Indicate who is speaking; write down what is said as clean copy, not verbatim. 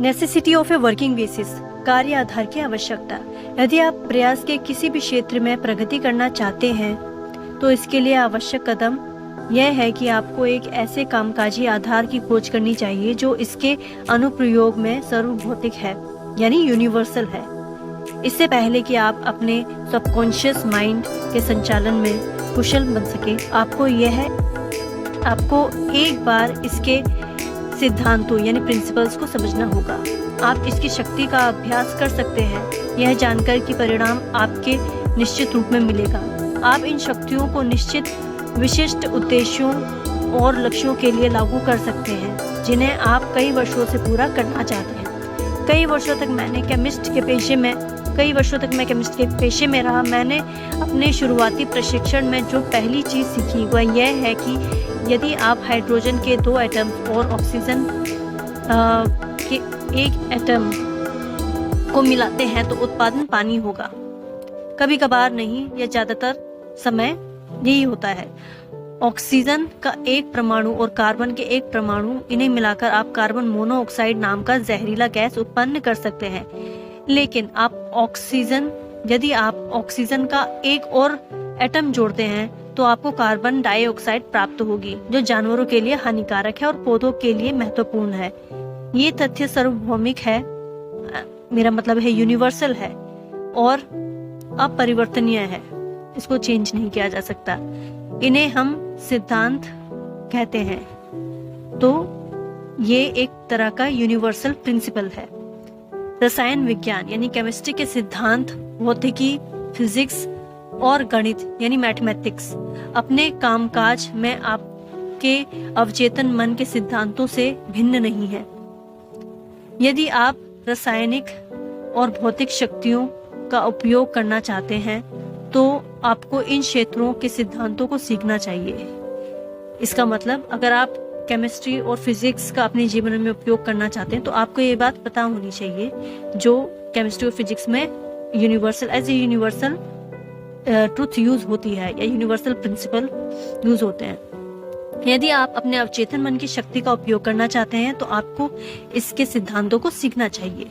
Speaker 1: Necessity of a working basis, कार्य आधार की आवश्यकता। यदि आप प्रयास के किसी भी क्षेत्र में प्रगति करना चाहते हैं तो इसके लिए आवश्यक कदम यह है कि आपको एक ऐसे कामकाजी आधार की खोज करनी चाहिए जो इसके अनुप्रयोग में सर्वभौतिक है, यानी यूनिवर्सल है। इससे पहले कि आप अपने सबकॉन्शियस माइंड के संचालन में कुशल बन सके, आपको एक बार इसके सिद्धांतों यानी प्रिंसिपल्स को समझना होगा। आप इसकी शक्ति का अभ्यास कर सकते हैं, यह जानकर कि परिणाम आपके निश्चित रूप में मिलेगा। आप इन शक्तियों को निश्चित विशिष्ट उद्देश्यों और लक्ष्यों के लिए लागू कर सकते हैं जिन्हें आप कई वर्षों से पूरा करना चाहते हैं। कई वर्षों तक मैं केमिस्ट के पेशे में रहा। मैंने अपने शुरुआती प्रशिक्षण में जो पहली चीज़ सीखी वह यह है कि यदि आप हाइड्रोजन के 2 एटम और ऑक्सीजन के 1 एटम को मिलाते हैं तो उत्पादन पानी होगा। कभी कभार नहीं, यह ज्यादातर समय यही होता है। ऑक्सीजन का 1 परमाणु और कार्बन के 1 परमाणु, इन्हें मिलाकर आप कार्बन मोनोऑक्साइड नाम का जहरीला गैस उत्पन्न कर सकते हैं। लेकिन यदि आप ऑक्सीजन का 1 और एटम जोड़ते हैं तो आपको कार्बन डाइऑक्साइड प्राप्त होगी, जो जानवरों के लिए हानिकारक है और पौधों के लिए महत्वपूर्ण है। ये तथ्य सार्वभौमिक है, मेरा मतलब है यूनिवर्सल है और अपरिवर्तनीय है। इसको चेंज नहीं किया जा सकता। इन्हें हम सिद्धांत कहते हैं। तो ये एक तरह का यूनिवर्सल प्रिंसिपल है। रसायन विज्ञान यानी केमिस्ट्री के सिद्धांत, भौतिकी, फिजिक्स और गणित यानी मैथमेटिक्स अपने कामकाज में आपके अवचेतन मन के सिद्धांतों से भिन्न नहीं है। यदि आप रासायनिक और भौतिक शक्तियों का उपयोग करना चाहते हैं तो आपको इन क्षेत्रों के सिद्धांतों को सीखना चाहिए। इसका मतलब अगर आप केमिस्ट्री और फिजिक्स का अपने जीवन में उपयोग करना चाहते हैं तो आपको ये बात पता होनी चाहिए जो केमिस्ट्री और फिजिक्स में यूनिवर्सल ट्रुथ यूज होती है या यूनिवर्सल प्रिंसिपल यूज होते हैं। यदि आप अपने अवचेतन मन की शक्ति का उपयोग करना चाहते हैं तो आपको इसके सिद्धांतों को सीखना चाहिए।